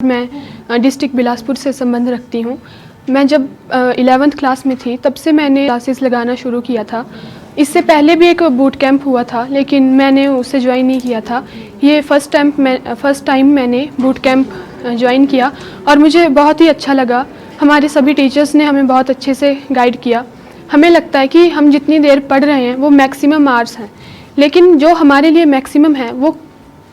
मैं डिस्ट्रिक्ट बिलासपुर से संबंध रखती हूँ। मैं जब 11th क्लास में थी तब से मैंने क्लासेस लगाना शुरू किया था। इससे पहले भी एक बूट कैंप हुआ था लेकिन मैंने उसे ज्वाइन नहीं किया था। ये फर्स्ट टाइम मैंने बूट कैंप ज्वाइन किया और मुझे बहुत ही अच्छा लगा। हमारे सभी टीचर्स ने हमें बहुत अच्छे से गाइड किया। हमें लगता है कि हम जितनी देर पढ़ रहे हैं वो मैक्सिमम आवर्स हैं, लेकिन जो हमारे लिए मैक्सिमम है वो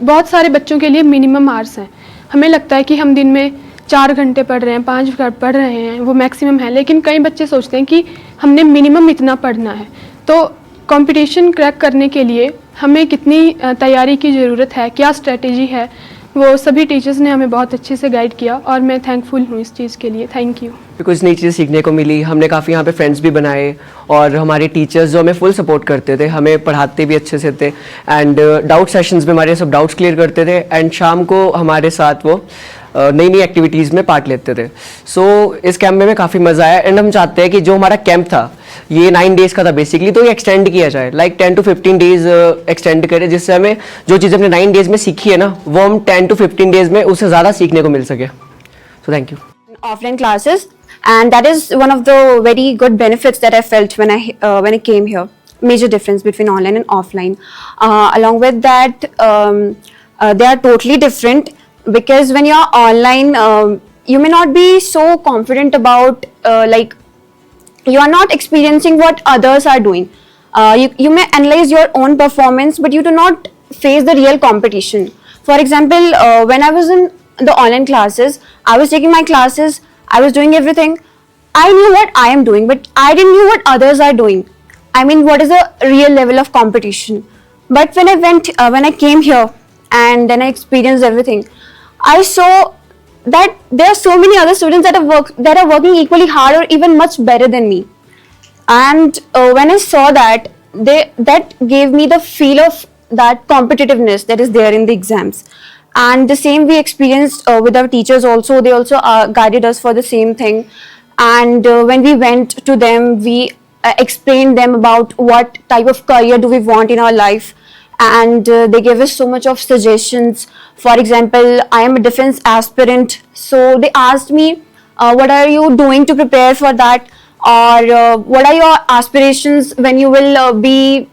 बहुत सारे बच्चों के लिए मिनिमम आवर्स हैं। हमें लगता है कि हम दिन में 4 घंटे पढ़ रहे हैं, 5 घंटे पढ़ रहे हैं, वो मैक्सिमम है, लेकिन कई बच्चे सोचते हैं कि हमने मिनिमम इतना पढ़ना है। तो कंपटीशन क्रैक करने के लिए हमें कितनी तैयारी की ज़रूरत है, क्या स्ट्रेटेजी है, वो सभी टीचर्स ने हमें बहुत अच्छे से गाइड किया और मैं थैंकफुल हूँ इस चीज़ के लिए। Thank you. कुछ नई चीज़ें सीखने को मिली। हमने काफ़ी यहाँ पे फ्रेंड्स भी बनाए और हमारे टीचर्स जो हमें फुल सपोर्ट करते थे, हमें पढ़ाते भी अच्छे से थे एंड डाउट सेशंस में हमारे सब डाउट्स क्लियर करते थे एंड शाम को हमारे साथ वो नई नई एक्टिविटीज़ में पार्ट लेते थे। सो इस कैंप में काफ़ी मज़ा आया एंड हम चाहते हैं कि जो हमारा कैंप था ये 9 डेज़ का था बेसिकली, तो ये एक्सटेंड किया जाए, लाइक 10 to 15 डेज़ एक्सटेंड करें, जिससे हमें जो चीज़ हमने 9 डेज़ में सीखी है ना वो हम 10 to 15 डेज़ में उससे ज़्यादा सीखने को मिल सके। So thank you. Offline classes, and that is one of the very good benefits that I felt when I came here. Major difference between online and offline. Along with that, they are totally different because when you are online, you may not be so confident about like you are not experiencing what others are doing. You may analyze your own performance, but you do not face the real competition. For example, when I was in the online classes, I was taking my classes, I was doing everything. I knew what I am doing, but I didn't know what others are doing. I mean, what is the real level of competition? But when I came here and then I experienced everything, I saw that there are so many other students that are working equally hard or even much better than me. And when I saw that, that gave me the feel of that competitiveness that is there in the exams. And the same we experienced with our teachers also. They also guided us for the same thing. And when we went to them, we explained them about what type of career do we want in our life. And they gave us so much of suggestions. For example, I am a defense aspirant. So they asked me, what are you doing to prepare for that? Or what are your aspirations when you will be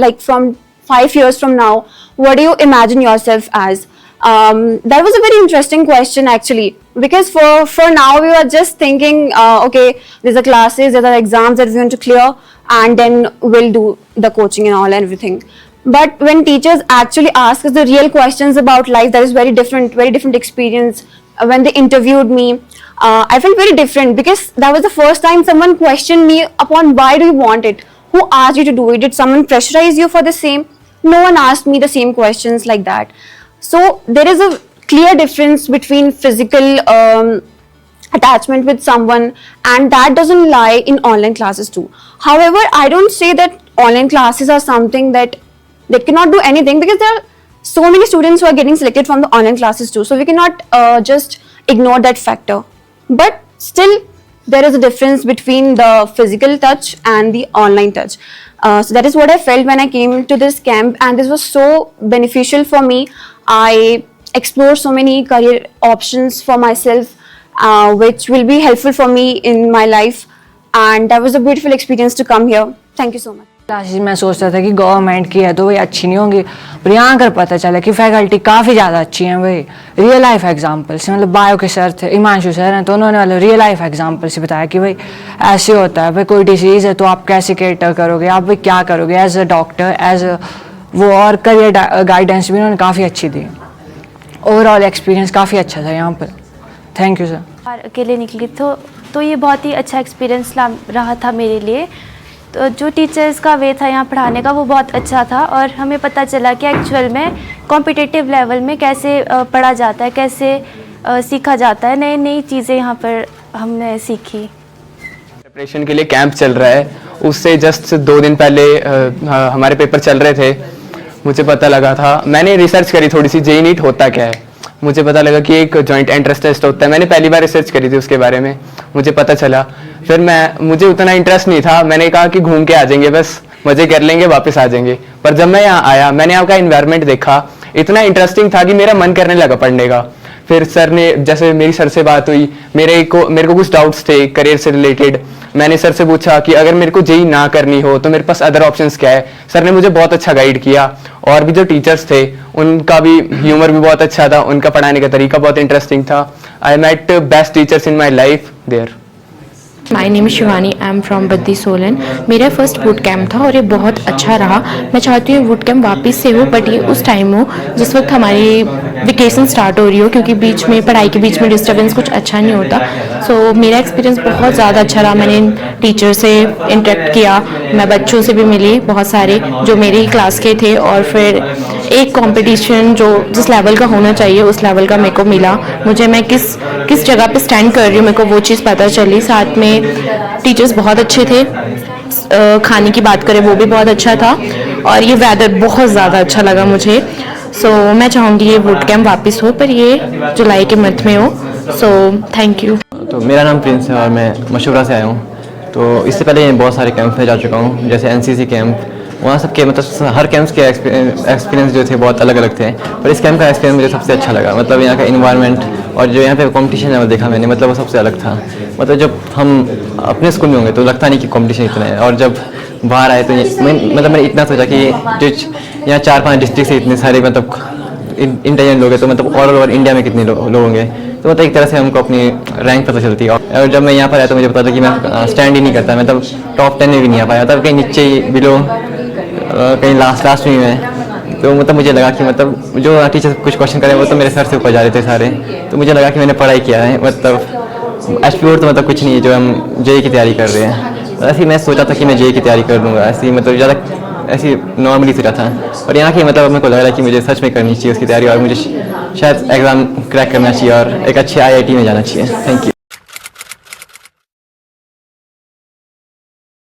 like from 5 years from now, what do you imagine yourself as? That was a very interesting question actually, because for now we were just thinking, okay, there's the classes, there are exams that we want to clear, and then we'll do the coaching and all and everything. But when teachers actually ask us the real questions about life, that is very different experience. When they interviewed me, I felt very different because that was the first time someone questioned me upon why do you want it? Who asked you to do it? Did someone pressurize you for the same? No one asked me the same questions like that. So there is a clear difference between physical attachment with someone, and that doesn't lie in online classes too. However, I don't say that online classes are something that cannot do anything, because there are so many students who are getting selected from the online classes too. So we cannot just ignore that factor. But still, there is a difference between the physical touch and the online touch. So that is what I felt when I came to this camp, and this was so beneficial for me. I explored so many career options for myself, which will be helpful for me in my life, and that was a beautiful experience to come here. Thank you so much. Classes मैं सोचता था कि government की है तो वही अच्छी नहीं होंगी, पर यहाँ कर पता चला कि फैकल्टी काफ़ी ज़्यादा अच्छी हैं। वही रियल लाइफ एग्जांपल से, मतलब बायो के सर थे, हिमांशु सर हैं, तो उन्होंने मतलब रियल लाइफ एग्जांपल से बताया कि भाई ऐसे होता है, भाई कोई डिसीज़ है तो आप कैसे केटर करोगे, आप भाई क्या करोगे एज अ डॉक्टर, एज वो, और करियर गाइडेंस भी उन्होंने काफ़ी अच्छी दी। ओवरऑल एक्सपीरियंस काफ़ी अच्छा था यहाँ पर। Thank you sir. और अकेले निकली तो ये बहुत ही अच्छा एक्सपीरियंस रहा था मेरे लिए। तो जो टीचर्स का वे था यहाँ पढ़ाने का वो बहुत अच्छा था, और हमें पता चला कि एक्चुअल में कॉम्पिटिटिव लेवल में कैसे पढ़ा जाता है, कैसे सीखा जाता है, नई नई चीज़ें यहाँ पर हमने सीखी। प्रिपरेशन के लिए कैंप चल रहा है, उससे जस्ट 2 दिन पहले हमारे पेपर चल रहे थे। मुझे पता लगा था, मैंने रिसर्च करी थोड़ी सी, जेईई नीट होता क्या है। मुझे पता लगा कि एक जॉइंट एंट्रेंस टेस्ट होता है। मैंने पहली बार रिसर्च करी थी उसके बारे में, मुझे पता चला। फिर मुझे उतना इंटरेस्ट नहीं था, मैंने कहा कि घूम के आ जाएंगे बस, मज़े कर लेंगे, वापस आ जाएंगे। पर जब मैं यहाँ आया, मैंने यहाँ का इन्वायरमेंट देखा, इतना इंटरेस्टिंग था कि मेरा मन करने लगा पढ़ने का। फिर सर ने, जैसे मेरी सर से बात हुई, मेरे को कुछ डाउट्स थे करियर से रिलेटेड। मैंने सर से पूछा कि अगर मेरे को जेई ना करनी हो तो मेरे पास अदर ऑप्शंस क्या है। सर ने मुझे बहुत अच्छा गाइड किया, और भी जो टीचर्स थे उनका भी ह्यूमर भी बहुत अच्छा था, उनका पढ़ाने का तरीका बहुत इंटरेस्टिंग था। I met best teachers in my life there. My name Shivani, I am from Baddi Solan. मेरा फर्स्ट बूट कैम्प था और ये बहुत अच्छा रहा। मैं चाहती हूँ बूट कैम्प वापस से हो, बट ये उस टाइम हो जिस वक्त हमारी वेकेशन स्टार्ट हो रही हो, क्योंकि बीच में पढ़ाई के बीच में डिस्टर्बेंस कुछ अच्छा नहीं होता। सो मेरा एक्सपीरियंस बहुत ज़्यादा अच्छा रहा। मैंने टीचर से इंटरेक्ट किया, मैं बच्चों से भी मिली बहुत सारे जो मेरी ही क्लास के थे, और फिर एक कंपटीशन जो जिस लेवल का होना चाहिए उस लेवल का मेरे को मिला। मुझे मैं किस जगह पे स्टैंड कर रही हूँ मेरे को वो चीज़ पता चली। साथ में टीचर्स बहुत अच्छे थे, खाने की बात करें वो भी बहुत अच्छा था, और ये वेदर बहुत ज़्यादा अच्छा लगा मुझे। सो मैं चाहूँगी ये बूट कैम्प वापस हो, पर ये जुलाई के मंथ में हो। So thank you. तो मेरा नाम प्रिंस है और मैं मशूरा से आया हूँ। तो इससे पहले मैं बहुत सारे कैंप में जा चुका हूँ, जैसे एनसीसी कैंप। वहाँ सब के मतलब हर कैंप्स के एक्सपीरियंस जो थे बहुत अलग अलग थे, पर इस कैंप का एक्सपीरियंस मुझे सबसे अच्छा लगा। मतलब यहाँ का इन्वायरमेंट और जो यहाँ पे कंपटीशन है वो देखा मैंने, मतलब वो सबसे अलग था। मतलब जब हम अपने स्कूल में होंगे तो लगता नहीं कि कंपटीशन इतना है, और जब बाहर आए तो मैंने इतना सोचा कि जो यहाँ 4-5 डिस्ट्रिक्ट से इतने सारे मतलब इंटेलिजेंट लोग हैं, तो मतलब ऑल ओवर इंडिया में कितने लोग होंगे। तो मतलब एक तरह से हमको अपनी रैंक पता चलती है। और जब मैं यहाँ पर आया तो मुझे पता था कि मैं स्टैंड ही नहीं करता, मतलब टॉप 10 में भी नहीं आ पाया, मतलब कहीं नीचे ही बिलो, कहीं लास्ट में मैं। तो मतलब मुझे लगा कि मतलब जो टीचर कुछ क्वेश्चन करें वो तो मेरे सर से ऊपर जा रहे थे सारे। तो मुझे लगा कि मैंने पढ़ाई किया है, मतलब एचपीओर तो मतलब कुछ नहीं है जो हम जेई की तैयारी कर रहे हैं। ऐसे ही मैं सोचा था कि मैं जेई की तैयारी कर लूँगा, ऐसे ही मतलब ज़्यादा ऐसी नॉर्मली सोचा था। और यहाँ की मतलब मेरे को लग रहा है कि मुझे सच में करनी चाहिए उसकी तैयारी, और मुझे शायद एग्ज़ाम क्रैक करना चाहिए और एक अच्छे IIT में जाना चाहिए। Thank you.